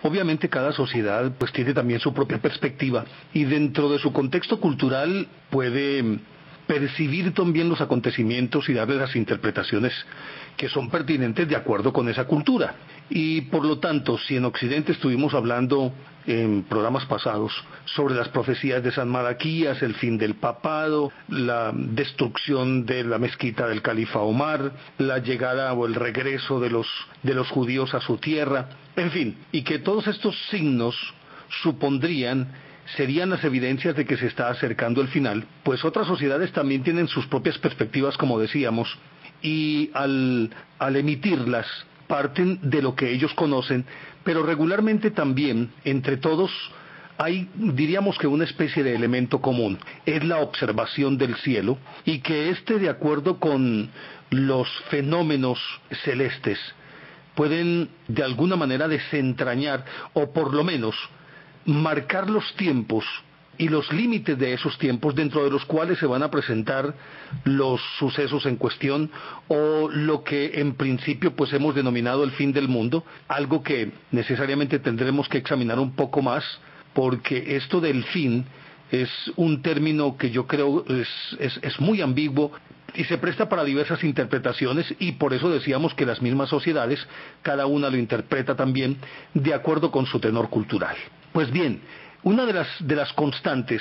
Obviamente cada sociedad pues tiene también su propia perspectiva y dentro de su contexto cultural puede percibir también los acontecimientos y darle las interpretaciones que son pertinentes de acuerdo con esa cultura. Y por lo tanto, si en Occidente estuvimos hablando en programas pasados sobre las profecías de San Malaquías, el fin del papado, la destrucción de la mezquita del califa Omar, la llegada o el regreso de los judíos a su tierra, en fin, y que todos estos signos serían las evidencias de que se está acercando el final, pues otras sociedades también tienen sus propias perspectivas, como decíamos, y al emitirlas parten de lo que ellos conocen, pero regularmente también entre todos hay, diríamos que una especie de elemento común, es la observación del cielo, y que de acuerdo con los fenómenos celestes, pueden de alguna manera desentrañar, o por lo menos marcar los tiempos y los límites de esos tiempos dentro de los cuales se van a presentar los sucesos en cuestión o lo que en principio pues hemos denominado el fin del mundo, algo que necesariamente tendremos que examinar un poco más porque esto del fin es un término que yo creo es muy ambiguo y se presta para diversas interpretaciones y por eso decíamos que las mismas sociedades, cada una lo interpreta también de acuerdo con su tenor cultural. Pues bien, una de las constantes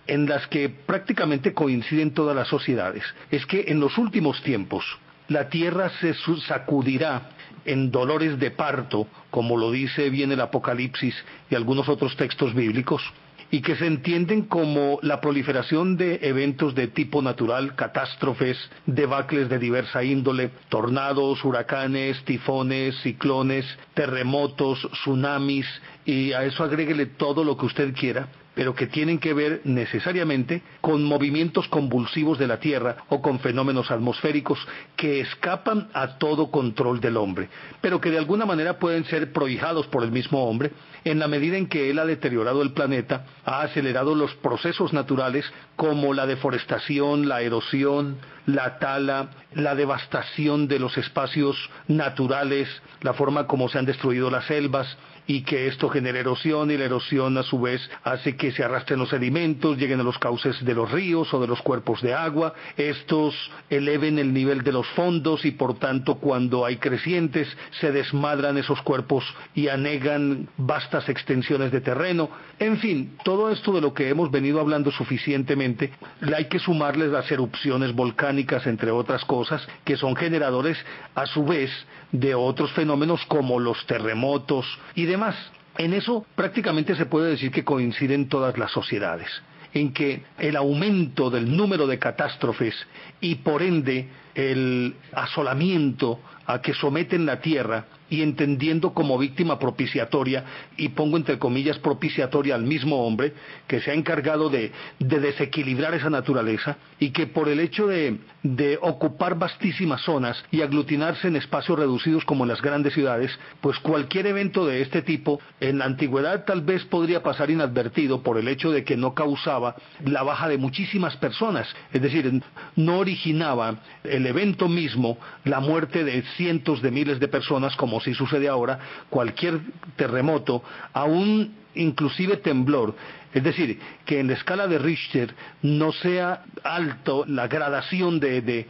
en las que prácticamente coinciden todas las sociedades es que en los últimos tiempos la tierra se sacudirá en dolores de parto, como lo dice bien el Apocalipsis y algunos otros textos bíblicos, y que se entienden como la proliferación de eventos de tipo natural, catástrofes, debacles de diversa índole, tornados, huracanes, tifones, ciclones, terremotos, tsunamis, y a eso agréguele todo lo que usted quiera, pero que tienen que ver necesariamente con movimientos convulsivos de la Tierra o con fenómenos atmosféricos que escapan a todo control del hombre, pero que de alguna manera pueden ser prohijados por el mismo hombre en la medida en que él ha deteriorado el planeta, ha acelerado los procesos naturales como la deforestación, la erosión, la tala, la devastación de los espacios naturales, la forma como se han destruido las selvas, y que esto genera erosión, y la erosión a su vez hace que se arrastren los sedimentos, lleguen a los cauces de los ríos o de los cuerpos de agua, estos eleven el nivel de los fondos y por tanto cuando hay crecientes se desmadran esos cuerpos y anegan vastas extensiones de terreno. En fin, todo esto de lo que hemos venido hablando suficientemente, hay que sumarles las erupciones volcánicas, entre otras cosas, que son generadores a su vez de otros fenómenos como los terremotos y demás. En eso prácticamente se puede decir que coinciden todas las sociedades, en que el aumento del número de catástrofes y por ende el asolamiento a que someten la tierra y entendiendo como víctima propiciatoria, y pongo entre comillas propiciatoria al mismo hombre que se ha encargado de desequilibrar esa naturaleza y que por el hecho de ocupar vastísimas zonas y aglutinarse en espacios reducidos como en las grandes ciudades, pues cualquier evento de este tipo en la antigüedad tal vez podría pasar inadvertido por el hecho de que no causaba la baja de muchísimas personas, es decir, no originaba el evento mismo la muerte de cientos de miles de personas como si sucede ahora, cualquier terremoto, aún inclusive temblor, es decir, que en la escala de Richter no sea alto la gradación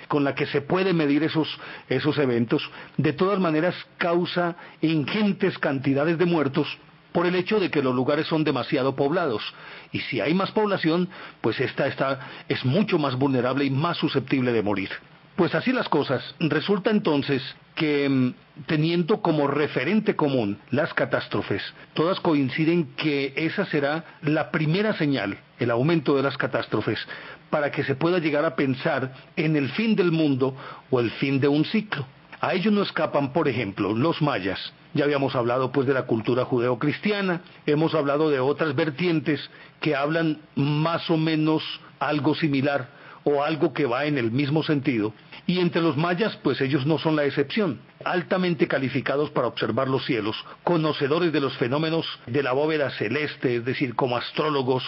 con la que se puede medir esos eventos, de todas maneras causa ingentes cantidades de muertos por el hecho de que los lugares son demasiado poblados, y si hay más población, pues esta es mucho más vulnerable y más susceptible de morir. Pues así las cosas, resulta entonces que teniendo como referente común las catástrofes, todas coinciden que esa será la primera señal, el aumento de las catástrofes, para que se pueda llegar a pensar en el fin del mundo o el fin de un ciclo. A ello no escapan, por ejemplo, los mayas. Ya habíamos hablado pues de la cultura judeocristiana, hemos hablado de otras vertientes que hablan más o menos algo similar o algo que va en el mismo sentido, y entre los mayas pues ellos no son la excepción, altamente calificados para observar los cielos, conocedores de los fenómenos de la bóveda celeste, es decir, como astrólogos,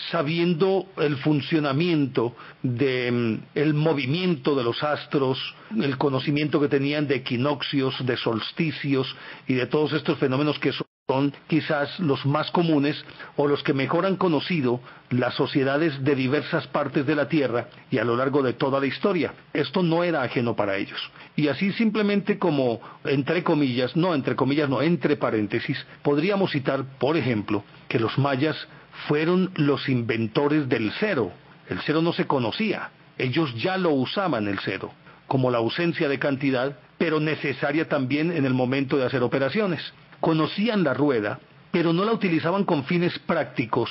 sabiendo el funcionamiento el movimiento de los astros, el conocimiento que tenían de equinoccios, de solsticios y de todos estos fenómenos que son son quizás los más comunes o los que mejor han conocido las sociedades de diversas partes de la Tierra y a lo largo de toda la historia. Esto no era ajeno para ellos. Y así simplemente como, entre paréntesis, podríamos citar, por ejemplo, que los mayas fueron los inventores del cero. El cero no se conocía. Ellos ya lo usaban el cero, como la ausencia de cantidad, pero necesaria también en el momento de hacer operaciones. Conocían la rueda, pero no la utilizaban con fines prácticos,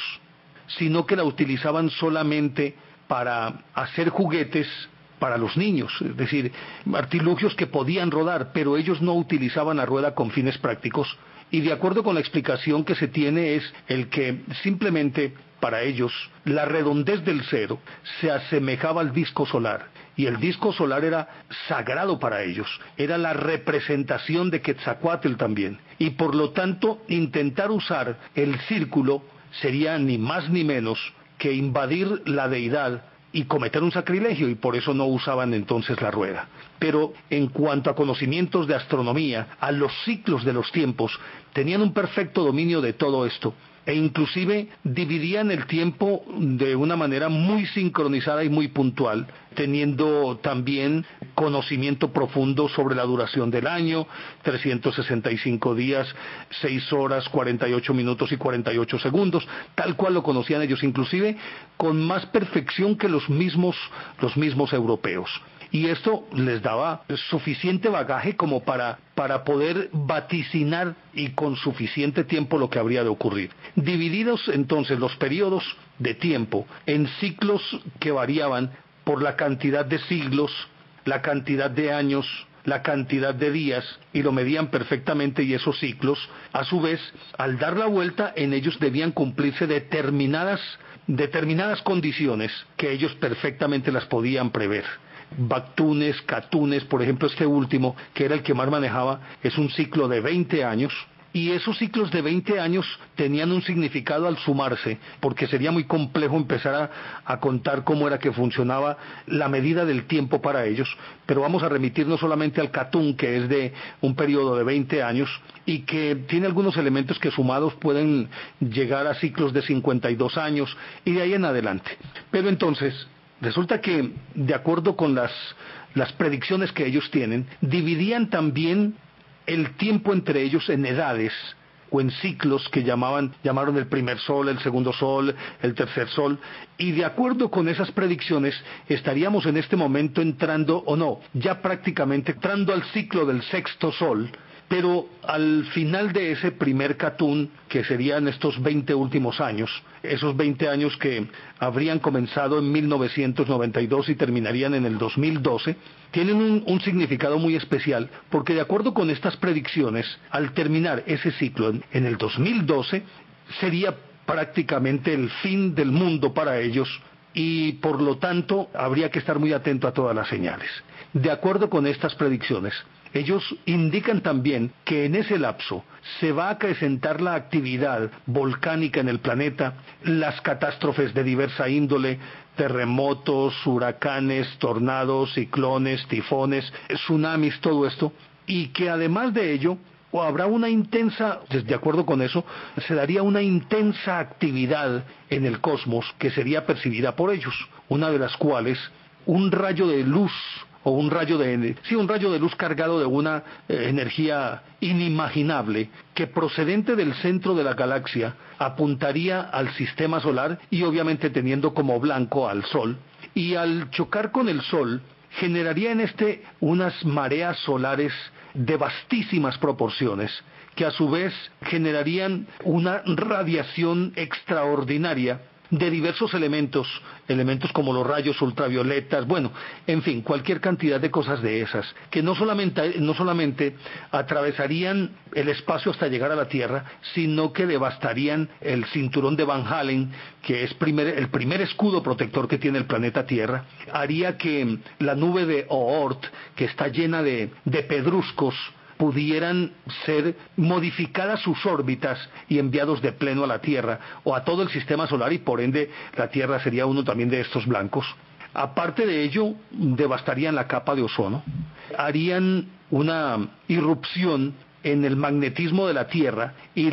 sino que la utilizaban solamente para hacer juguetes para los niños, es decir, artilugios que podían rodar, pero ellos no utilizaban la rueda con fines prácticos. Y de acuerdo con la explicación que se tiene es el que simplemente para ellos la redondez del cero se asemejaba al disco solar, y el disco solar era sagrado para ellos, era la representación de Quetzalcóatl también, y por lo tanto intentar usar el círculo sería ni más ni menos que invadir la deidad y cometer un sacrilegio, y por eso no usaban entonces la rueda. Pero en cuanto a conocimientos de astronomía, a los ciclos de los tiempos, tenían un perfecto dominio de todo esto, e inclusive dividían el tiempo de una manera muy sincronizada y muy puntual, teniendo también conocimiento profundo sobre la duración del año, 365 días, 6 horas, 48 minutos y 48 segundos, tal cual lo conocían ellos, inclusive con más perfección que los mismos europeos. Y esto les daba suficiente bagaje como para poder vaticinar y con suficiente tiempo lo que habría de ocurrir. Divididos entonces los periodos de tiempo en ciclos que variaban por la cantidad de siglos, la cantidad de años, la cantidad de días, y lo medían perfectamente, y esos ciclos, a su vez, al dar la vuelta, en ellos debían cumplirse determinadas condiciones que ellos perfectamente las podían prever. Bactunes, Catunes, por ejemplo, este último, que era el que más manejaba, es un ciclo de 20 años, y esos ciclos de 20 años tenían un significado al sumarse, porque sería muy complejo empezar a contar cómo era que funcionaba la medida del tiempo para ellos, pero vamos a remitirnos solamente al Catún, que es de un periodo de 20 años, y que tiene algunos elementos que sumados pueden llegar a ciclos de 52 años, y de ahí en adelante. Pero entonces, resulta que, de acuerdo con las predicciones que ellos tienen, dividían también el tiempo entre ellos en edades o en ciclos que llamaron el primer sol, el segundo sol, el tercer sol, y de acuerdo con esas predicciones estaríamos en este momento entrando, o no, ya prácticamente entrando al ciclo del sexto sol. Pero al final de ese primer Catún, que serían estos 20 últimos años, esos 20 años que habrían comenzado en 1992 y terminarían en el 2012, tienen un significado muy especial, porque de acuerdo con estas predicciones, al terminar ese ciclo en el 2012, sería prácticamente el fin del mundo para ellos, y por lo tanto habría que estar muy atento a todas las señales. De acuerdo con estas predicciones, ellos indican también que en ese lapso se va a acrecentar la actividad volcánica en el planeta, las catástrofes de diversa índole, terremotos, huracanes, tornados, ciclones, tifones, tsunamis, todo esto, y que además de ello habrá una intensa, de acuerdo con eso, se daría una intensa actividad en el cosmos que sería percibida por ellos, una de las cuales un rayo de luz o un rayo de luz cargado de una energía inimaginable que procedente del centro de la galaxia apuntaría al sistema solar y obviamente teniendo como blanco al Sol, y al chocar con el Sol generaría en unas mareas solares de vastísimas proporciones que a su vez generarían una radiación extraordinaria de diversos elementos como los rayos ultravioletas, bueno, en fin, cualquier cantidad de cosas de esas, que no solamente atravesarían el espacio hasta llegar a la Tierra, sino que devastarían el cinturón de Van Allen, que es el primer escudo protector que tiene el planeta Tierra, haría que la nube de Oort, que está llena de pedruscos, pudieran ser modificadas sus órbitas y enviados de pleno a la Tierra o a todo el sistema solar, y por ende la Tierra sería uno también de estos blancos. Aparte de ello, devastarían la capa de ozono, harían una irrupción en el magnetismo de la Tierra y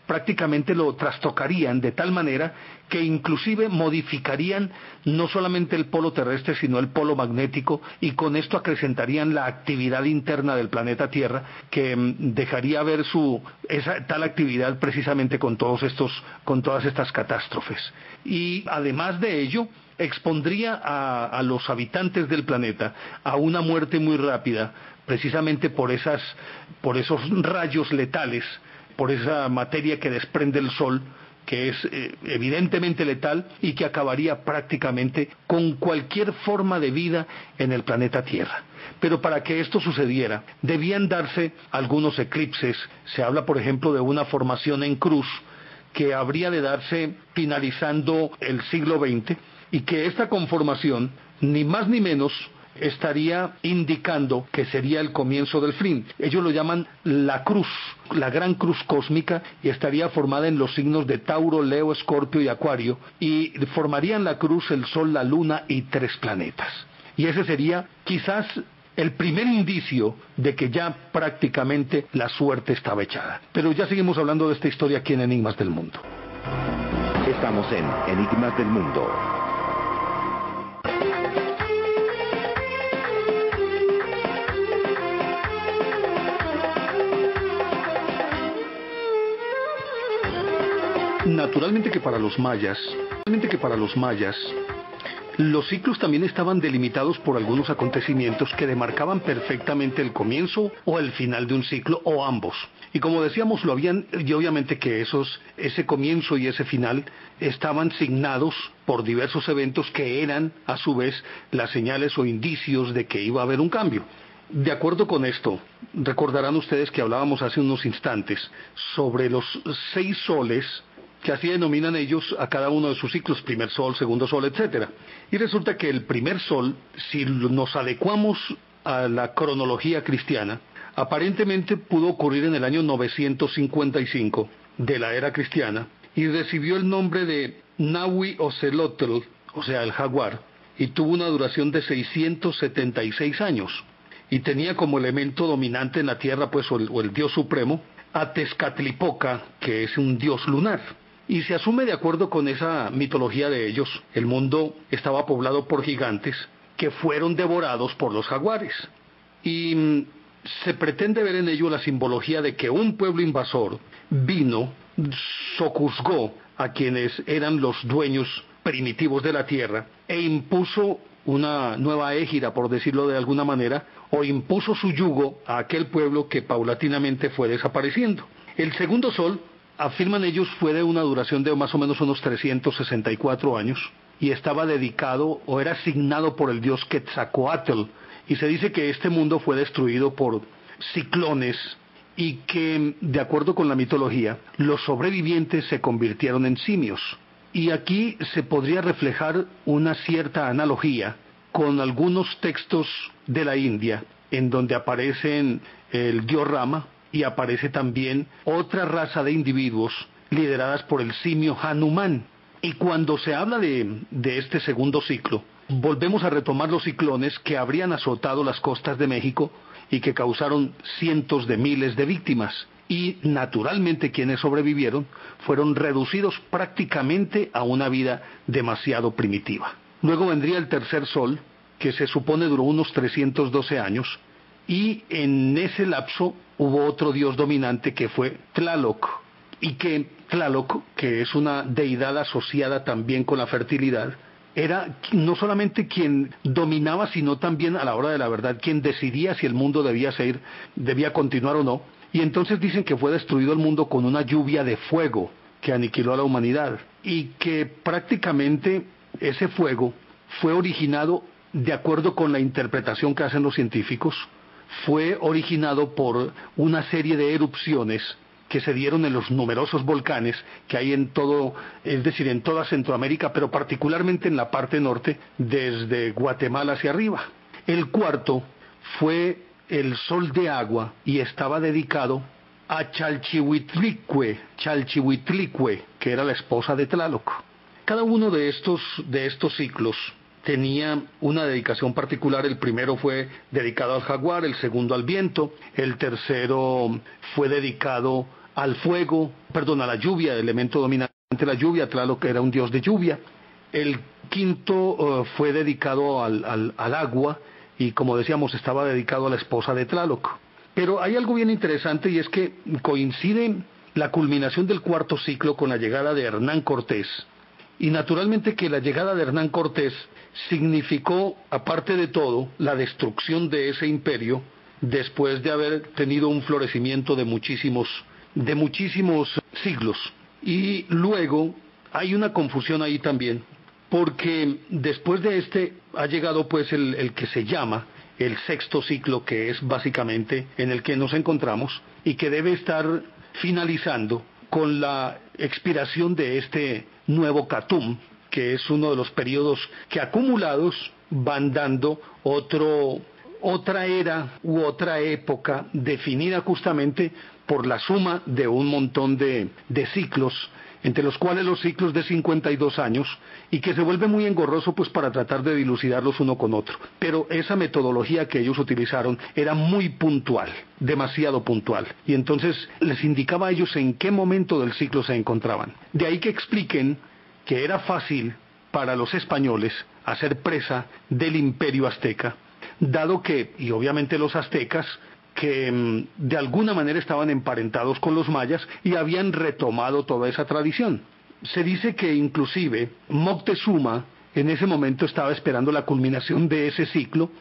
prácticamente lo trastocarían de tal manera que inclusive modificarían no solamente el polo terrestre sino el polo magnético, y con esto acrecentarían la actividad interna del planeta Tierra, que dejaría ver esa tal actividad precisamente con todas estas catástrofes. Y además de ello expondría a los habitantes del planeta a una muerte muy rápida, precisamente por esos rayos letales, por esa materia que desprende el Sol, que es evidentemente letal y que acabaría prácticamente con cualquier forma de vida en el planeta Tierra. Pero para que esto sucediera, debían darse algunos eclipses. Se habla, por ejemplo, de una formación en cruz que habría de darse finalizando el siglo XX, y que esta conformación, ni más ni menos, estaría indicando que sería el comienzo del fin. Ellos lo llaman la cruz, la gran cruz cósmica, y estaría formada en los signos de Tauro, Leo, Escorpio y Acuario, y formarían la cruz el Sol, la Luna y 3 planetas. Y ese sería quizás el primer indicio de que ya prácticamente la suerte estaba echada. Pero ya seguimos hablando de esta historia aquí en Enigmas del Mundo. Estamos en Enigmas del Mundo. Naturalmente que para los mayas, los ciclos también estaban delimitados por algunos acontecimientos que demarcaban perfectamente el comienzo o el final de un ciclo, o ambos. Y como decíamos, y obviamente que ese comienzo y ese final estaban signados por diversos eventos que eran, a su vez, las señales o indicios de que iba a haber un cambio. De acuerdo con esto, recordarán ustedes que hablábamos hace unos instantes sobre los 6 soles, que así denominan ellos a cada uno de sus ciclos: primer sol, segundo sol, etcétera. Y resulta que el primer sol, si nos adecuamos a la cronología cristiana, aparentemente pudo ocurrir en el año 955 de la era cristiana, y recibió el nombre de Nahui Ocelotl, o sea, el jaguar, y tuvo una duración de 676 años, y tenía como elemento dominante en la tierra, pues, o el dios supremo, a Tezcatlipoca, que es un dios lunar. Y se asume, de acuerdo con esa mitología de ellos, el mundo estaba poblado por gigantes que fueron devorados por los jaguares. Y se pretende ver en ello la simbología de que un pueblo invasor vino, sojuzgó a quienes eran los dueños primitivos de la tierra, e impuso una nueva égira, por decirlo de alguna manera, o impuso su yugo a aquel pueblo que paulatinamente fue desapareciendo. El segundo sol, afirman ellos, fue de una duración de más o menos unos 364 años, y estaba dedicado o era asignado por el dios Quetzalcóatl, y se dice que este mundo fue destruido por ciclones, y que, de acuerdo con la mitología, los sobrevivientes se convirtieron en simios. Y aquí se podría reflejar una cierta analogía con algunos textos de la India, en donde aparecen el dios Rama, y aparece también otra raza de individuos lideradas por el simio Hanuman. Y cuando se habla de este segundo ciclo, volvemos a retomar los ciclones que habrían azotado las costas de México y que causaron cientos de miles de víctimas. Y naturalmente quienes sobrevivieron fueron reducidos prácticamente a una vida demasiado primitiva. Luego vendría el tercer sol, que se supone duró unos 312 años, y en ese lapso hubo otro dios dominante que fue Tlaloc, y que Tlaloc, que es una deidad asociada también con la fertilidad, era no solamente quien dominaba, sino también a la hora de la verdad quien decidía si el mundo debía continuar o no. Y entonces dicen que fue destruido el mundo con una lluvia de fuego que aniquiló a la humanidad, y que prácticamente ese fuego fue originado, de acuerdo con la interpretación que hacen los científicos, fue originado por una serie de erupciones que se dieron en los numerosos volcanes que hay en todo, es decir, en toda Centroamérica, pero particularmente en la parte norte, desde Guatemala hacia arriba. El cuarto fue el sol de agua, y estaba dedicado a Chalchihuitlicue, que era la esposa de Tlaloc. Cada uno de estos ciclos tenía una dedicación particular. El primero fue dedicado al jaguar, el segundo al viento, el tercero fue dedicado al fuego, perdón, a la lluvia, elemento dominante de la lluvia. Tlaloc era un dios de lluvia. El quinto fue dedicado al agua y, como decíamos, estaba dedicado a la esposa de Tlaloc. Pero hay algo bien interesante, y es que coincide la culminación del cuarto ciclo con la llegada de Hernán Cortés. Y naturalmente que la llegada de Hernán Cortés significó, aparte de todo, la destrucción de ese imperio después de haber tenido un florecimiento de muchísimos siglos. Y luego hay una confusión ahí también, porque después de este ha llegado pues el que se llama el sexto ciclo, que es básicamente en el que nos encontramos y que debe estar finalizando con la expiración de este nuevo Catum, que es uno de los periodos que acumulados van dando otra era u otra época definida justamente por la suma de un montón de ciclos, entre los cuales los ciclos de 52 años, y que se vuelve muy engorroso pues para tratar de dilucidarlos uno con otro. Pero esa metodología que ellos utilizaron era muy puntual, demasiado puntual, y entonces les indicaba a ellos en qué momento del ciclo se encontraban. De ahí que expliquen que era fácil para los españoles hacer presa del imperio azteca, dado que, y obviamente los aztecas, que de alguna manera estaban emparentados con los mayas y habían retomado toda esa tradición. Se dice que inclusive Moctezuma en ese momento estaba esperando la culminación de ese ciclo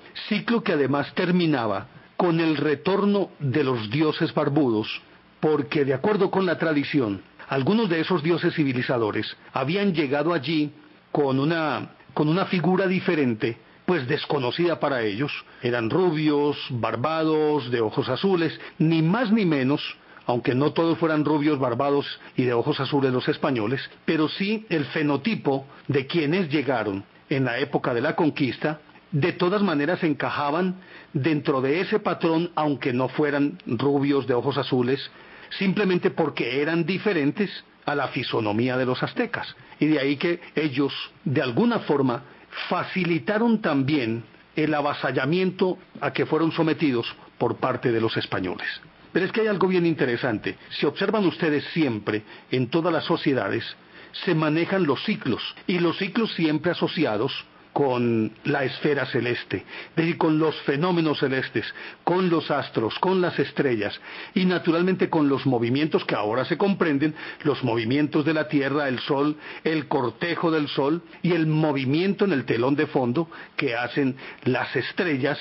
que además terminaba con el retorno de los dioses barbudos, porque de acuerdo con la tradición, algunos de esos dioses civilizadores habían llegado allí con una figura diferente, pues desconocida para ellos. Eran rubios, barbados, de ojos azules, ni más ni menos, aunque no todos fueran rubios, barbados y de ojos azules los españoles, pero sí el fenotipo de quienes llegaron en la época de la conquista, de todas maneras encajaban dentro de ese patrón, aunque no fueran rubios de ojos azules, simplemente porque eran diferentes a la fisonomía de los aztecas. Y de ahí que ellos, de alguna forma, facilitaron también el avasallamiento a que fueron sometidos por parte de los españoles. Pero es que hay algo bien interesante. Si observan ustedes, siempre en todas las sociedades se manejan los ciclos, y los ciclos siempre asociados con la esfera celeste, es decir, con los fenómenos celestes, con los astros, con las estrellas, y naturalmente con los movimientos que ahora se comprenden, los movimientos de la Tierra, el Sol, el cortejo del Sol, y el movimiento en el telón de fondo que hacen las estrellas,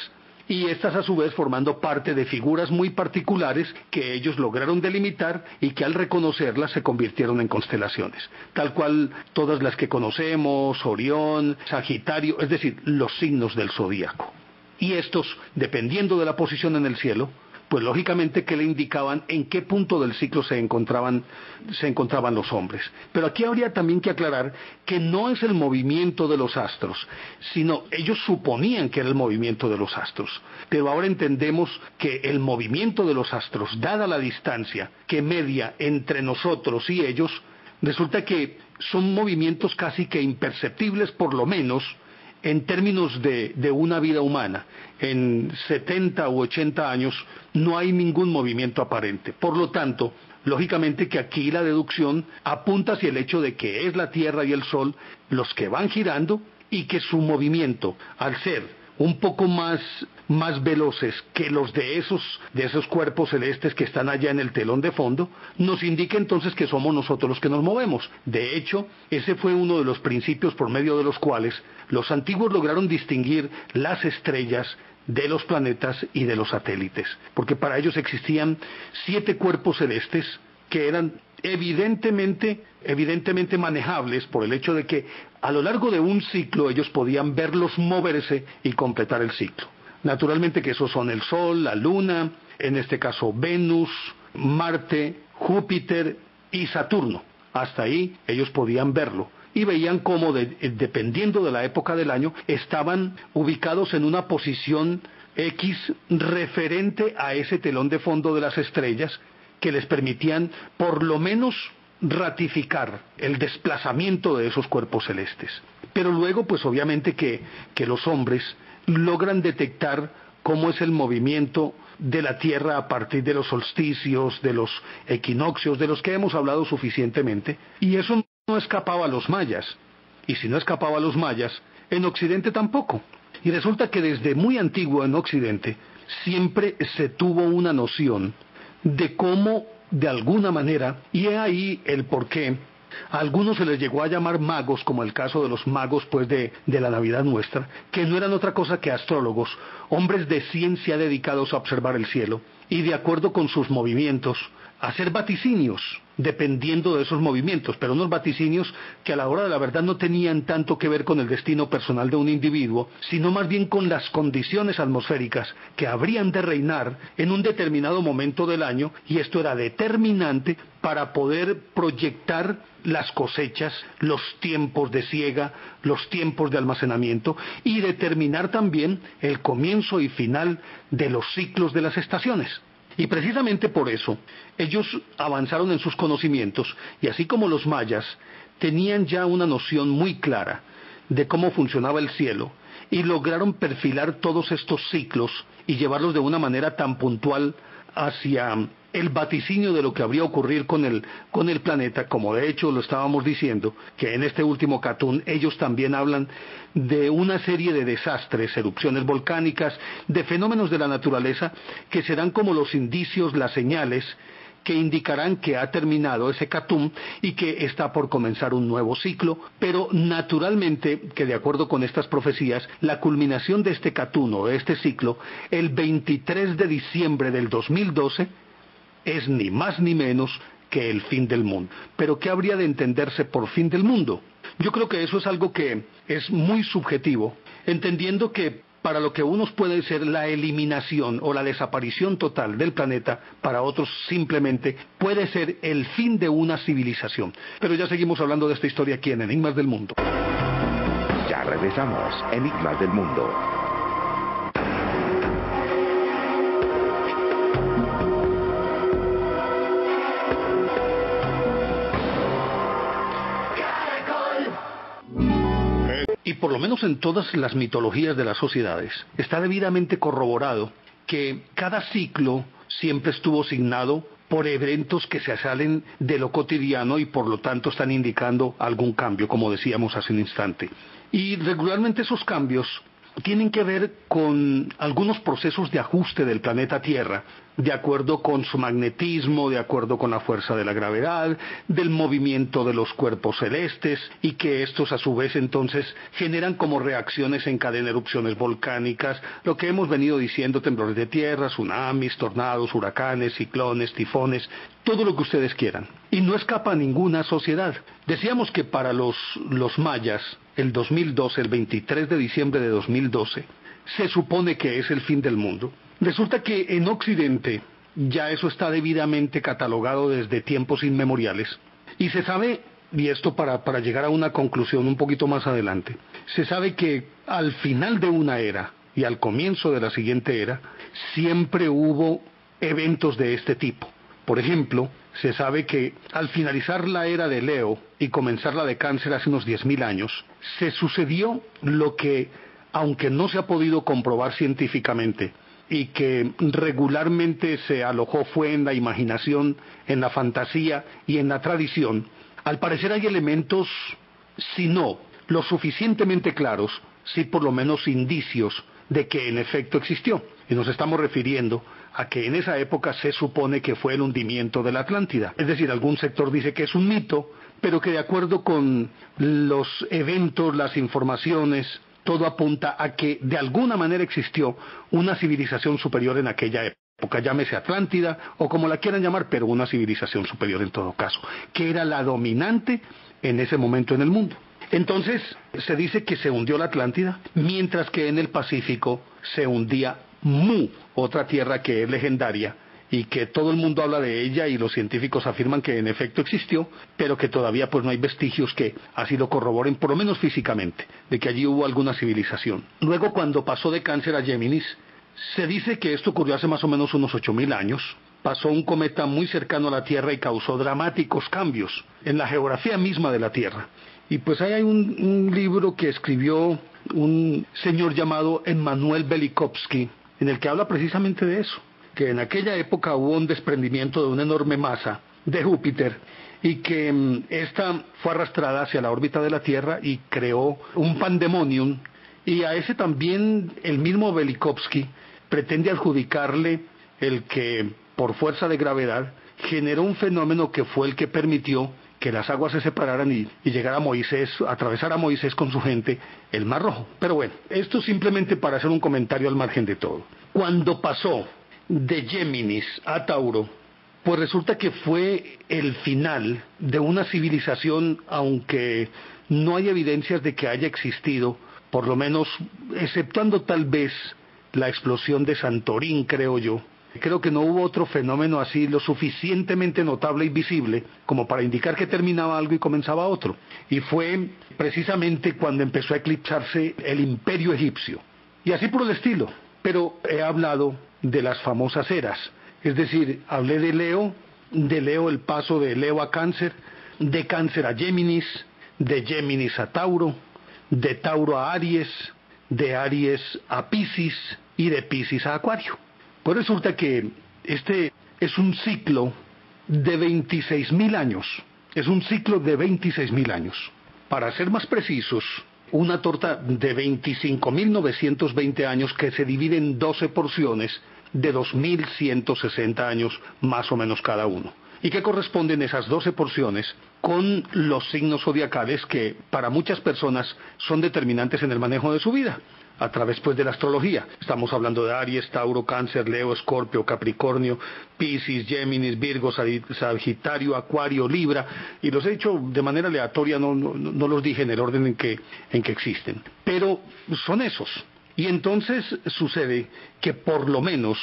y estas a su vez formando parte de figuras muy particulares que ellos lograron delimitar y que al reconocerlas se convirtieron en constelaciones, tal cual todas las que conocemos, Orión, Sagitario, es decir, los signos del zodíaco. Y estos, dependiendo de la posición en el cielo, pues lógicamente que le indicaban en qué punto del ciclo se encontraban los hombres. Pero aquí habría también que aclarar que no es el movimiento de los astros, sino ellos suponían que era el movimiento de los astros. Pero ahora entendemos que el movimiento de los astros, dada la distancia que media entre nosotros y ellos, resulta que son movimientos casi que imperceptibles, por lo menos en términos de una vida humana. En 70 u 80 años no hay ningún movimiento aparente. Por lo tanto, lógicamente que aquí la deducción apunta hacia el hecho de que es la Tierra y el Sol los que van girando, y que su movimiento, al ser un poco más veloces que los de esos cuerpos celestes que están allá en el telón de fondo, nos indica entonces que somos nosotros los que nos movemos. De hecho, ese fue uno de los principios por medio de los cuales los antiguos lograron distinguir las estrellas de los planetas y de los satélites, porque para ellos existían 7 cuerpos celestes que eran evidentemente manejables por el hecho de que a lo largo de un ciclo ellos podían verlos moverse y completar el ciclo. Naturalmente que esos son el Sol, la Luna, en este caso Venus, Marte, Júpiter y Saturno. Hasta ahí ellos podían verlo y veían cómo dependiendo de la época del año estaban ubicados en una posición X referente a ese telón de fondo de las estrellas, que les permitían por lo menos ratificar el desplazamiento de esos cuerpos celestes. Pero luego pues obviamente que los hombres logran detectar cómo es el movimiento de la Tierra a partir de los solsticios, de los equinoccios, de los que hemos hablado suficientemente, y eso no escapaba a los mayas. Y si no escapaba a los mayas, en Occidente tampoco. Y resulta que desde muy antiguo en Occidente siempre se tuvo una noción de cómo, de alguna manera, y he ahí el porqué, a algunos se les llegó a llamar magos, como el caso de los magos pues de la Navidad nuestra, que no eran otra cosa que astrólogos, hombres de ciencia dedicados a observar el cielo, y de acuerdo con sus movimientos, hacer vaticinios, dependiendo de esos movimientos, pero unos vaticinios que a la hora de la verdad no tenían tanto que ver con el destino personal de un individuo, sino más bien con las condiciones atmosféricas que habrían de reinar en un determinado momento del año, y esto era determinante para poder proyectar las cosechas, los tiempos de siega, los tiempos de almacenamiento, y determinar también el comienzo y final de los ciclos de las estaciones. Y precisamente por eso ellos avanzaron en sus conocimientos, y así como los mayas tenían ya una noción muy clara de cómo funcionaba el cielo, y lograron perfilar todos estos ciclos y llevarlos de una manera tan puntual hacia el vaticinio de lo que habría ocurrir con el planeta, como de hecho lo estábamos diciendo, que en este último cartoon ellos también hablan de una serie de desastres, erupciones volcánicas, de fenómenos de la naturaleza que serán como los indicios, las señales que indicarán que ha terminado ese Catum y que está por comenzar un nuevo ciclo, pero naturalmente que de acuerdo con estas profecías, la culminación de este Catum o de este ciclo, el 23 de diciembre del 2012, es ni más ni menos que el fin del mundo. ¿Pero qué habría de entenderse por fin del mundo? Yo creo que eso es algo que es muy subjetivo, entendiendo que para lo que unos puede ser la eliminación o la desaparición total del planeta, para otros simplemente puede ser el fin de una civilización. Pero ya seguimos hablando de esta historia aquí en Enigmas del Mundo. Ya regresamos, Enigmas del Mundo. Y por lo menos en todas las mitologías de las sociedades, está debidamente corroborado que cada ciclo siempre estuvo signado por eventos que se salen de lo cotidiano y por lo tanto están indicando algún cambio, como decíamos hace un instante. Y regularmente esos cambios tienen que ver con algunos procesos de ajuste del planeta Tierra, de acuerdo con su magnetismo, de acuerdo con la fuerza de la gravedad, del movimiento de los cuerpos celestes, y que estos a su vez entonces generan como reacciones en cadena erupciones volcánicas, lo que hemos venido diciendo, temblores de tierra, tsunamis, tornados, huracanes, ciclones, tifones, todo lo que ustedes quieran. Y no escapa a ninguna sociedad. Decíamos que para los mayas, el 2012, el 23 de diciembre de 2012, se supone que es el fin del mundo. Resulta que en Occidente ya eso está debidamente catalogado desde tiempos inmemoriales. Y se sabe, y esto para llegar a una conclusión un poquito más adelante, se sabe que al final de una era y al comienzo de la siguiente era, siempre hubo eventos de este tipo. Por ejemplo, se sabe que al finalizar la era de Leo y comenzar la de Cáncer hace unos 10.000 años, se sucedió lo que, aunque no se ha podido comprobar científicamente, y que regularmente se alojó fue en la imaginación, en la fantasía y en la tradición, al parecer hay elementos, si no lo suficientemente claros, sí por lo menos indicios de que en efecto existió. Y nos estamos refiriendo a que en esa época se supone que fue el hundimiento de la Atlántida. Es decir, algún sector dice que es un mito, pero que de acuerdo con los eventos, las informaciones, todo apunta a que de alguna manera existió una civilización superior en aquella época, llámese Atlántida o como la quieran llamar, pero una civilización superior en todo caso, que era la dominante en ese momento en el mundo. Entonces se dice que se hundió la Atlántida, mientras que en el Pacífico se hundía Mu, otra tierra que es legendaria y que todo el mundo habla de ella y los científicos afirman que en efecto existió, pero que todavía pues no hay vestigios que así lo corroboren, por lo menos físicamente, de que allí hubo alguna civilización. Luego, cuando pasó de Cáncer a Géminis, se dice que esto ocurrió hace más o menos unos 8.000 años. Pasó un cometa muy cercano a la Tierra y causó dramáticos cambios en la geografía misma de la Tierra. Y pues ahí hay un libro que escribió un señor llamado Emanuel Velikovsky, en el que habla precisamente de eso, que en aquella época hubo un desprendimiento de una enorme masa de Júpiter y que esta fue arrastrada hacia la órbita de la Tierra y creó un pandemonium, y a ese también el mismo Velikovsky pretende adjudicarle el que por fuerza de gravedad generó un fenómeno que fue el que permitió que las aguas se separaran y llegara Moisés, atravesara Moisés con su gente el Mar Rojo. Pero bueno, esto simplemente para hacer un comentario al margen de todo. Cuando pasó de Géminis a Tauro, pues resulta que fue el final de una civilización, aunque no hay evidencias de que haya existido, por lo menos exceptuando tal vez la explosión de Santorín, creo yo. Creo que no hubo otro fenómeno así lo suficientemente notable y visible como para indicar que terminaba algo y comenzaba otro. Y fue precisamente cuando empezó a eclipsarse el imperio egipcio. Y así por el estilo. Pero he hablado de las famosas eras. Es decir, hablé de Leo el paso de Leo a Cáncer, de Cáncer a Géminis, de Géminis a Tauro, de Tauro a Aries, de Aries a Piscis y de Piscis a Acuario. Pues resulta que este es un ciclo de 26.000 años. Es un ciclo de 26.000 años. Para ser más precisos, una torta de 25.920 años que se divide en 12 porciones de 2.160 años más o menos cada uno. Y que corresponden esas 12 porciones con los signos zodiacales que para muchas personas son determinantes en el manejo de su vida, a través pues de la astrología. Estamos hablando de Aries, Tauro, Cáncer, Leo, Escorpio, Capricornio, Piscis, Géminis, Virgo, Sagitario, Acuario, Libra, y los he hecho de manera aleatoria, no los dije en el orden en que existen, pero son esos. Y entonces sucede que por lo menos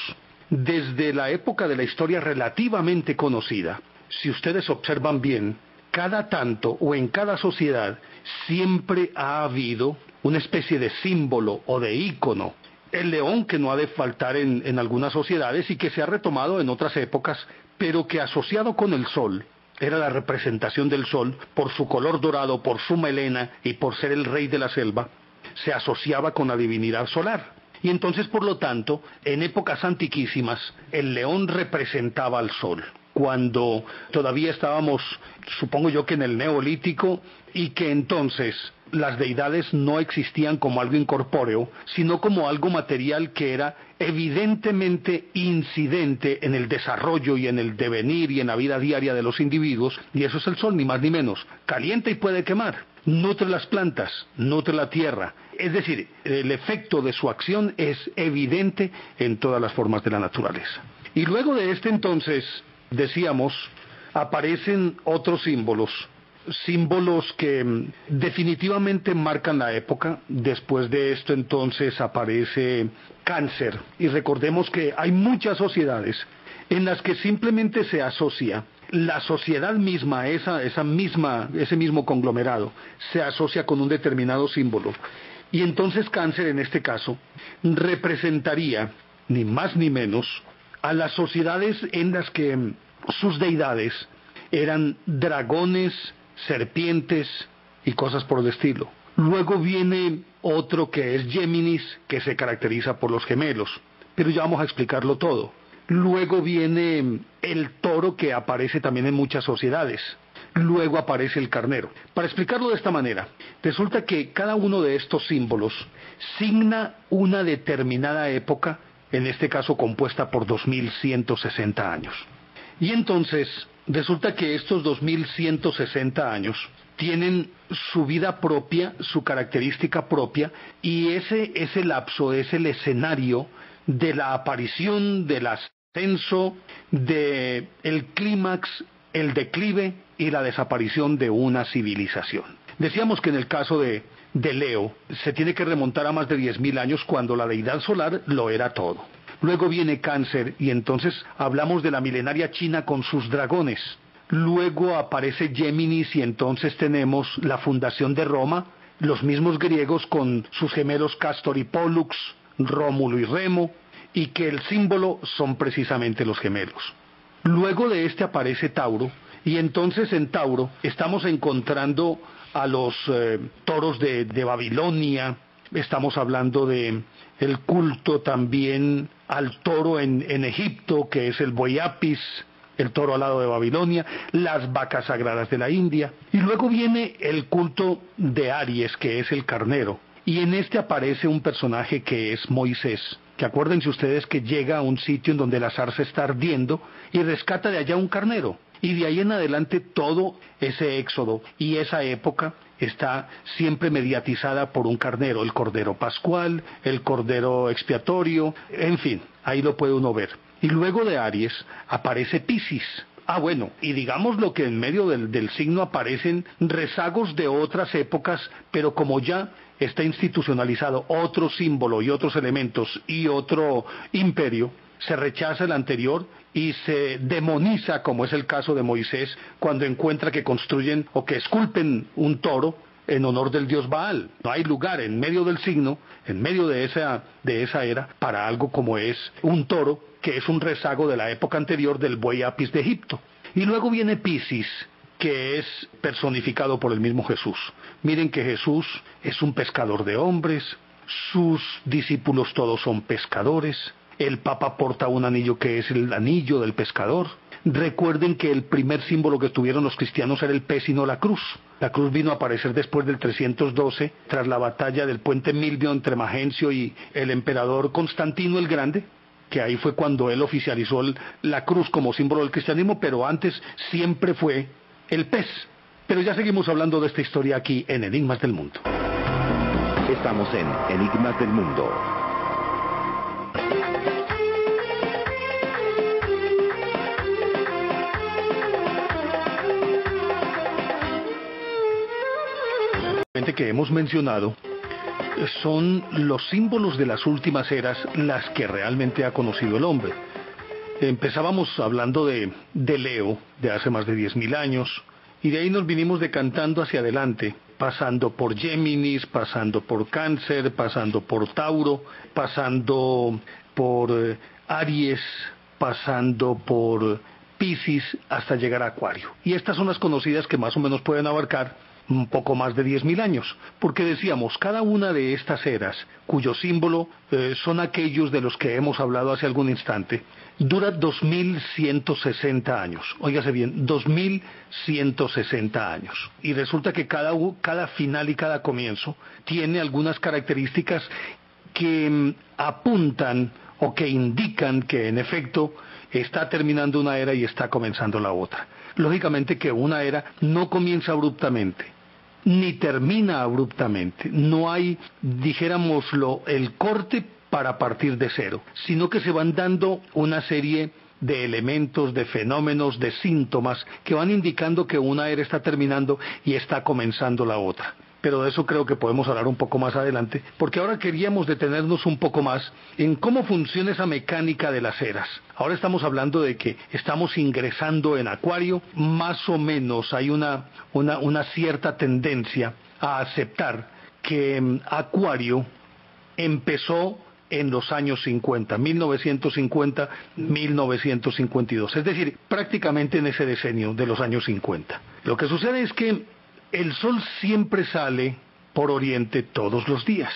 desde la época de la historia relativamente conocida, si ustedes observan bien, cada tanto o en cada sociedad siempre ha habido una especie de símbolo o de ícono. El león, que no ha de faltar en algunas sociedades y que se ha retomado en otras épocas, pero que asociado con el sol, era la representación del sol por su color dorado, por su melena y por ser el rey de la selva, se asociaba con la divinidad solar. Y entonces, por lo tanto, en épocas antiquísimas, el león representaba al sol. Cuando todavía estábamos, supongo yo que en el Neolítico, y que entonces las deidades no existían como algo incorpóreo, sino como algo material que era evidentemente incidente en el desarrollo y en el devenir y en la vida diaria de los individuos, y eso es el sol, ni más ni menos. Calienta y puede quemar, nutre las plantas, nutre la tierra. Es decir, el efecto de su acción es evidente en todas las formas de la naturaleza. Y luego de este entonces, decíamos, aparecen otros símbolos que definitivamente marcan la época. Después de esto entonces aparece Cáncer, y recordemos que hay muchas sociedades en las que simplemente se asocia la sociedad misma, ese mismo conglomerado, se asocia con un determinado símbolo. Y entonces Cáncer, en este caso, representaría, ni más ni menos, a las sociedades en las que sus deidades eran dragones, serpientes y cosas por el estilo. Luego viene otro que es Géminis, que se caracteriza por los gemelos, pero ya vamos a explicarlo todo. Luego viene el toro, que aparece también en muchas sociedades. Luego aparece el carnero. Para explicarlo de esta manera, resulta que cada uno de estos símbolos signa una determinada época, en este caso compuesta por 2160 años. Y entonces resulta que estos 2160 años tienen su vida propia, su característica propia, y ese lapso es el escenario de la aparición, del ascenso, del clímax, el declive y la desaparición de una civilización. Decíamos que en el caso de Leo se tiene que remontar a más de 10.000 años, cuando la deidad solar lo era todo. Luego viene Cáncer, y entonces hablamos de la milenaria China con sus dragones. Luego aparece Géminis, y entonces tenemos la fundación de Roma, los mismos griegos con sus gemelos Castor y Pólux, Rómulo y Remo, y que el símbolo son precisamente los gemelos. Luego de este aparece Tauro, y entonces en Tauro estamos encontrando a los toros de Babilonia. Estamos hablando de el culto también al toro en Egipto, que es el buey Apis, el toro alado de Babilonia, las vacas sagradas de la India, y luego viene el culto de Aries, que es el carnero, y en este aparece un personaje que es Moisés, que acuérdense ustedes que llega a un sitio en donde la zarza está ardiendo y rescata de allá un carnero, y de ahí en adelante todo ese éxodo y esa época está siempre mediatizada por un carnero, el cordero pascual, el cordero expiatorio, en fin, ahí lo puede uno ver. Y luego de Aries aparece Piscis. Ah, bueno, y digamos lo que en medio del signo aparecen rezagos de otras épocas, pero como ya está institucionalizado otro símbolo y otros elementos y otro imperio, se rechaza el anterior y se demoniza, como es el caso de Moisés, cuando encuentra que construyen o que esculpen un toro en honor del dios Baal. No hay lugar en medio del signo, en medio de esa era, para algo como es un toro, que es un rezago de la época anterior del buey Apis de Egipto. Y luego viene Piscis, que es personificado por el mismo Jesús. Miren que Jesús es un pescador de hombres, sus discípulos todos son pescadores, el Papa porta un anillo que es el anillo del pescador. Recuerden que el primer símbolo que tuvieron los cristianos era el pez y no la cruz. La cruz vino a aparecer después del 312, tras la batalla del puente Milvio entre Magencio y el emperador Constantino el Grande, que ahí fue cuando él oficializó la cruz como símbolo del cristianismo, pero antes siempre fue el pez. Pero ya seguimos hablando de esta historia aquí en Enigmas del Mundo. Estamos en Enigmas del Mundo. Que hemos mencionado son los símbolos de las últimas eras las que realmente ha conocido el hombre. Empezábamos hablando de Leo, de hace más de 10.000 años, y de ahí nos vinimos decantando hacia adelante, pasando por Géminis, pasando por Cáncer, pasando por Tauro, pasando por Aries, pasando por Piscis, hasta llegar a Acuario. Y estas son las conocidas que más o menos pueden abarcar un poco más de 10.000 años, porque decíamos, cada una de estas eras, cuyo símbolo son aquellos de los que hemos hablado hace algún instante, dura 2.160 años, óigase bien, 2.160 años, y resulta que cada final y cada comienzo tiene algunas características que apuntan o que indican que en efecto está terminando una era y está comenzando la otra. Lógicamente que una era no comienza abruptamente, ni termina abruptamente. No hay, dijéramoslo, el corte para partir de cero, sino que se van dando una serie de elementos, de fenómenos, de síntomas que van indicando que una era está terminando y está comenzando la otra. Pero de eso creo que podemos hablar un poco más adelante, porque ahora queríamos detenernos un poco más en cómo funciona esa mecánica de las eras. Ahora estamos hablando de que estamos ingresando en Acuario, más o menos hay una cierta tendencia a aceptar que Acuario empezó en los años 50, 1950, 1952, es decir, prácticamente en ese decenio de los años 50. Lo que sucede es que el sol siempre sale por oriente todos los días,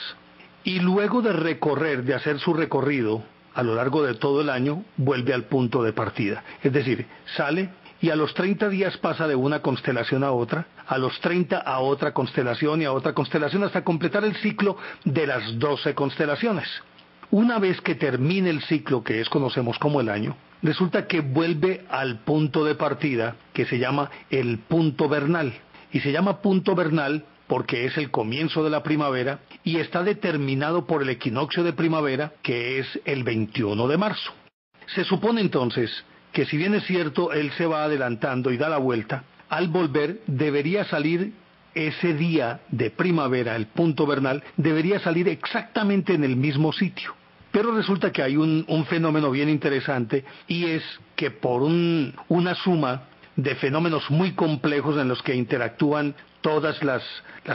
y luego de hacer su recorrido a lo largo de todo el año, vuelve al punto de partida. Es decir, sale y a los 30 días pasa de una constelación a otra, a los 30 a otra constelación y a otra constelación, hasta completar el ciclo de las 12 constelaciones. Una vez que termine el ciclo que conocemos como el año, resulta que vuelve al punto de partida que se llama el punto vernal. Y se llama punto vernal porque es el comienzo de la primavera y está determinado por el equinoccio de primavera, que es el 21 de marzo. Se supone entonces que, si bien es cierto, él se va adelantando y da la vuelta, al volver debería salir ese día de primavera, el punto vernal, debería salir exactamente en el mismo sitio. Pero resulta que hay un fenómeno bien interesante, y es que por una suma de fenómenos muy complejos en los que interactúan todas las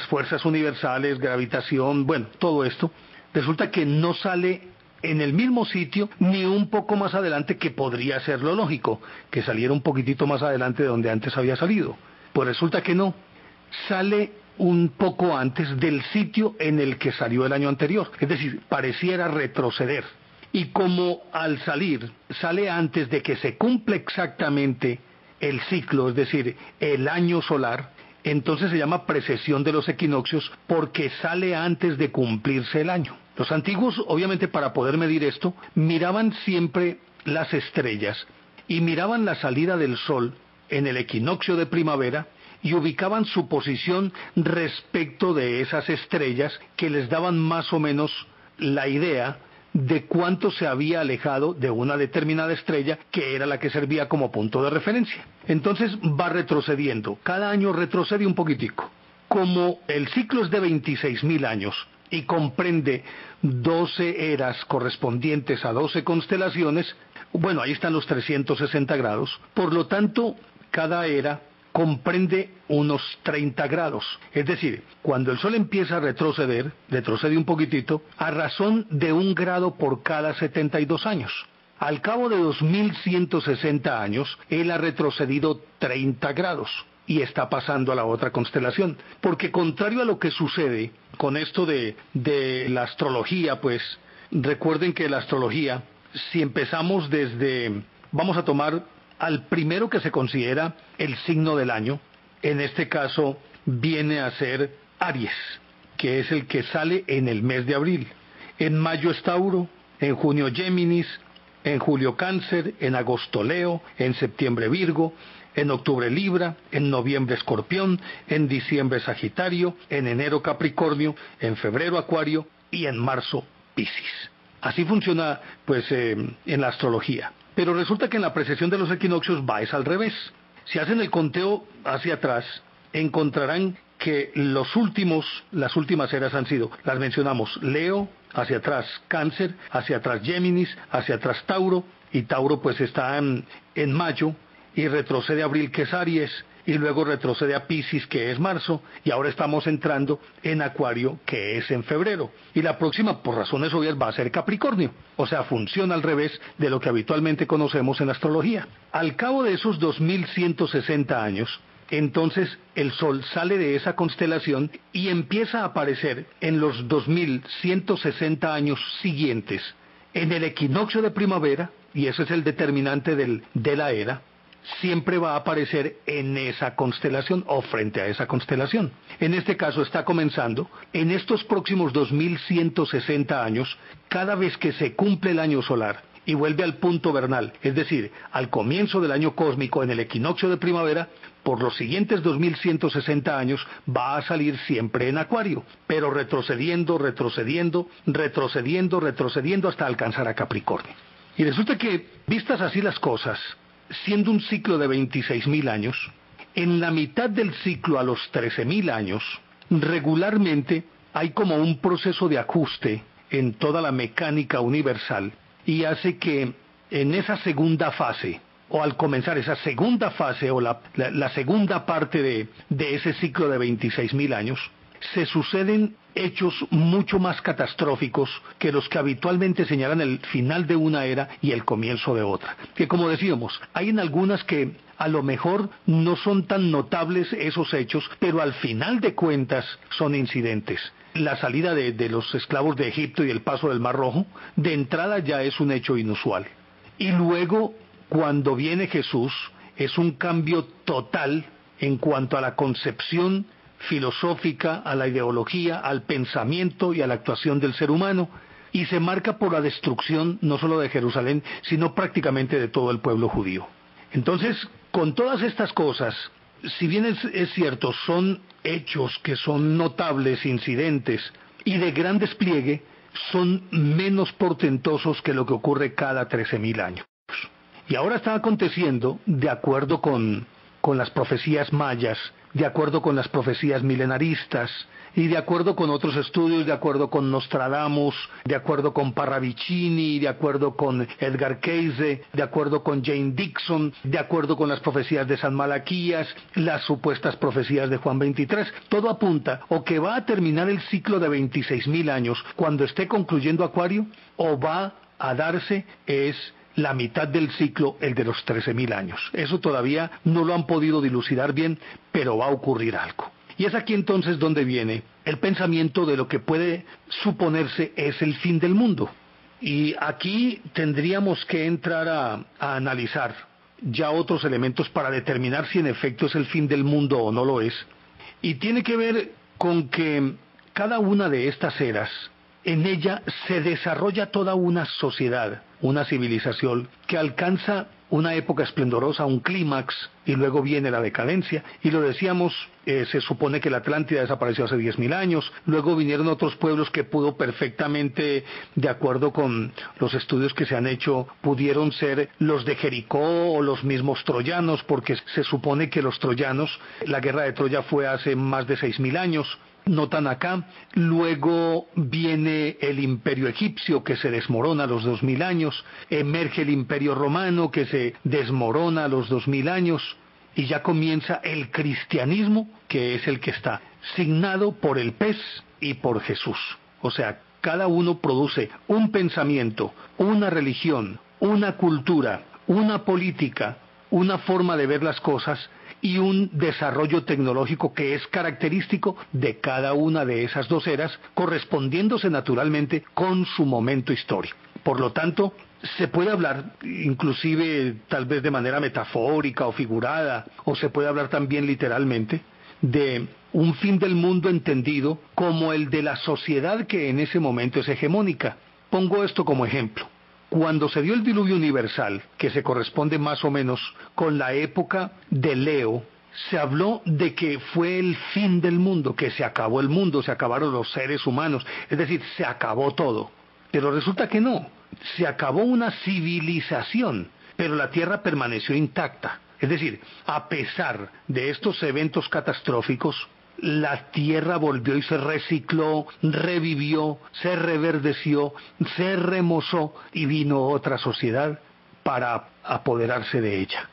fuerzas universales, gravitación, bueno, todo esto, resulta que no sale en el mismo sitio ni un poco más adelante, que podría ser lo lógico, que saliera un poquitito más adelante de donde antes había salido. Pues resulta que no, sale un poco antes del sitio en el que salió el año anterior, es decir, pareciera retroceder. Y como al salir, sale antes de que se cumpla exactamente el ciclo, es decir, el año solar, entonces se llama precesión de los equinoccios porque sale antes de cumplirse el año. Los antiguos, obviamente, para poder medir esto, miraban siempre las estrellas y miraban la salida del sol en el equinoccio de primavera y ubicaban su posición respecto de esas estrellas que les daban más o menos la idea de cuánto se había alejado de una determinada estrella que era la que servía como punto de referencia. Entonces va retrocediendo, cada año retrocede un poquitico. Como el ciclo es de 26.000 años y comprende 12 eras correspondientes a 12 constelaciones, bueno, ahí están los 360 grados, por lo tanto, cada era comprende unos 30 grados. Es decir, cuando el Sol empieza a retroceder, retrocede un poquitito, a razón de 1 grado por cada 72 años. Al cabo de 2160 años, él ha retrocedido 30 grados y está pasando a la otra constelación. Porque contrario a lo que sucede con esto de la astrología, pues recuerden que la astrología, si empezamos desde, vamos a tomar al primero que se considera el signo del año, en este caso viene a ser Aries, que es el que sale en el mes de abril. En mayo es Tauro, en junio Géminis, en julio Cáncer, en agosto Leo, en septiembre Virgo, en octubre Libra, en noviembre Escorpión, en diciembre Sagitario, en enero Capricornio, en febrero Acuario y en marzo Piscis. Así funciona pues en la astrología. Pero resulta que en la precesión de los equinoccios va es al revés. Si hacen el conteo hacia atrás, encontrarán que las últimas eras han sido, las mencionamos, Leo, hacia atrás Cáncer, hacia atrás Géminis, hacia atrás Tauro, y Tauro pues está en mayo, y retrocede a abril que es Aries, y luego retrocede a Piscis que es marzo, y ahora estamos entrando en Acuario que es en febrero. Y la próxima, por razones obvias, va a ser Capricornio. O sea, funciona al revés de lo que habitualmente conocemos en la astrología. Al cabo de esos 2160 años, entonces el Sol sale de esa constelación y empieza a aparecer en los 2160 años siguientes, en el equinoccio de primavera, y ese es el determinante de la era, siempre va a aparecer en esa constelación o frente a esa constelación. En este caso está comenzando, en estos próximos 2160 años, cada vez que se cumple el año solar y vuelve al punto vernal, es decir, al comienzo del año cósmico en el equinoccio de primavera, por los siguientes 2160 años va a salir siempre en Acuario, pero retrocediendo hasta alcanzar a Capricornio. Y resulta que, vistas así las cosas, siendo un ciclo de 26.000 años, en la mitad del ciclo a los 13.000 años, regularmente hay como un proceso de ajuste en toda la mecánica universal y hace que en esa segunda fase, o al comenzar esa segunda fase o la segunda parte de ese ciclo de 26.000 años, se suceden hechos mucho más catastróficos que los que habitualmente señalan el final de una era y el comienzo de otra. Que como decíamos, hay en algunas que a lo mejor no son tan notables esos hechos, pero al final de cuentas son incidentes. La salida de los esclavos de Egipto y el paso del Mar Rojo, de entrada ya es un hecho inusual. Y luego, cuando viene Jesús, es un cambio total en cuanto a la concepción filosófica, a la ideología, al pensamiento y a la actuación del ser humano, y se marca por la destrucción no solo de Jerusalén, sino prácticamente de todo el pueblo judío. Entonces, con todas estas cosas, si bien es cierto, son hechos que son notables, incidentes, y de gran despliegue, son menos portentosos que lo que ocurre cada 13.000 años. Y ahora está aconteciendo, de acuerdo con las profecías mayas, de acuerdo con las profecías milenaristas, y de acuerdo con otros estudios, de acuerdo con Nostradamus, de acuerdo con Parravicini, de acuerdo con Edgar Cayce, de acuerdo con Jane Dixon, de acuerdo con las profecías de San Malaquías, las supuestas profecías de Juan 23, todo apunta o que va a terminar el ciclo de 26.000 años cuando esté concluyendo Acuario, o va a darse la mitad del ciclo, el de los 13.000 años. Eso todavía no lo han podido dilucidar bien, pero va a ocurrir algo. Y es aquí entonces donde viene el pensamiento de lo que puede suponerse es el fin del mundo. Y aquí tendríamos que entrar a analizar ya otros elementos para determinar si en efecto es el fin del mundo o no lo es. Y tiene que ver con que cada una de estas eras, en ella se desarrolla toda una sociedad, una civilización que alcanza una época esplendorosa, un clímax, y luego viene la decadencia. Y lo decíamos, se supone que la Atlántida desapareció hace 10.000 años, luego vinieron otros pueblos que pudo perfectamente, de acuerdo con los estudios que se han hecho, pudieron ser los de Jericó o los mismos troyanos, porque se supone que los troyanos, la guerra de Troya fue hace más de 6.000 años, no tan acá. Luego viene el imperio egipcio que se desmorona a los 2.000 años, emerge el imperio romano que se desmorona a los 2.000 años, y ya comienza el cristianismo, que es el que está signado por el pez y por Jesús. O sea, cada uno produce un pensamiento, una religión, una cultura, una política, una forma de ver las cosas y un desarrollo tecnológico que es característico de cada una de esas dos eras, correspondiéndose naturalmente con su momento histórico. Por lo tanto, se puede hablar, inclusive tal vez de manera metafórica o figurada, o se puede hablar también literalmente, de un fin del mundo entendido como el de la sociedad que en ese momento es hegemónica. Pongo esto como ejemplo. Cuando se dio el diluvio universal, que se corresponde más o menos con la época de Leo, se habló de que fue el fin del mundo, que se acabó el mundo, se acabaron los seres humanos, es decir, se acabó todo. Pero resulta que no, se acabó una civilización, pero la Tierra permaneció intacta. Es decir, a pesar de estos eventos catastróficos, la tierra volvió y se recicló, revivió, se reverdeció, se remozó y vino otra sociedad para apoderarse de ella.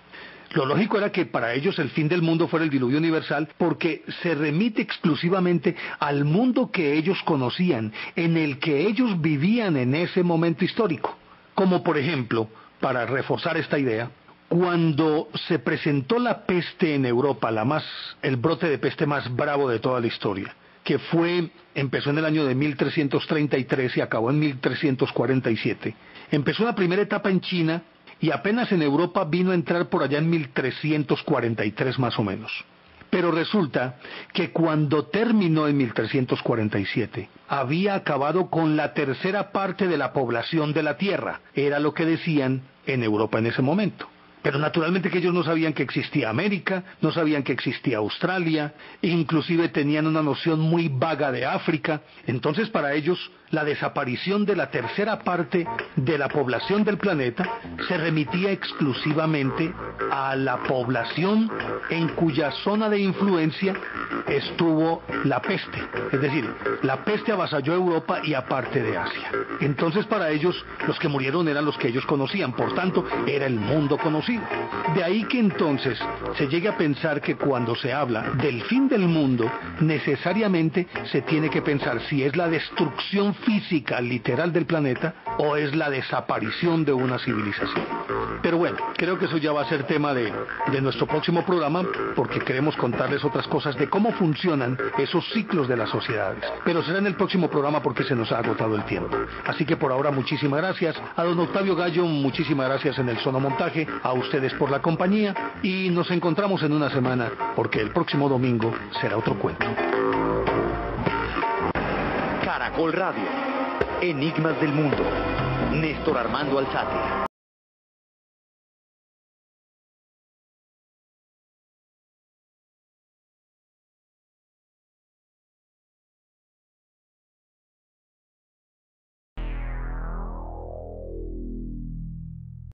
Lo lógico era que para ellos el fin del mundo fuera el diluvio universal, porque se remite exclusivamente al mundo que ellos conocían, en el que ellos vivían en ese momento histórico. Como por ejemplo, para reforzar esta idea, cuando se presentó la peste en Europa, el brote de peste más bravo de toda la historia, que empezó en el año de 1333 y acabó en 1347, empezó la primera etapa en China y apenas en Europa vino a entrar por allá en 1343 más o menos. Pero resulta que cuando terminó en 1347, había acabado con la tercera parte de la población de la Tierra, era lo que decían en Europa en ese momento. Pero naturalmente que ellos no sabían que existía América, no sabían que existía Australia, inclusive tenían una noción muy vaga de África. Entonces para ellos la desaparición de la tercera parte de la población del planeta se remitía exclusivamente a la población en cuya zona de influencia estuvo la peste. Es decir, la peste avasalló Europa y a parte de Asia. Entonces para ellos los que murieron eran los que ellos conocían, por tanto era el mundo conocido. De ahí que entonces se llegue a pensar que cuando se habla del fin del mundo, necesariamente se tiene que pensar si es la destrucción física, literal del planeta, o es la desaparición de una civilización. Pero bueno, creo que eso ya va a ser tema de nuestro próximo programa, porque queremos contarles otras cosas de cómo funcionan esos ciclos de las sociedades. Pero será en el próximo programa porque se nos ha agotado el tiempo. Así que por ahora muchísimas gracias. A don Octavio Gallo, muchísimas gracias en el sonomontaje. A ustedes por la compañía y nos encontramos en una semana porque el próximo domingo será otro cuento. Caracol Radio, Enigmas del Mundo, Néstor Armando Alzate.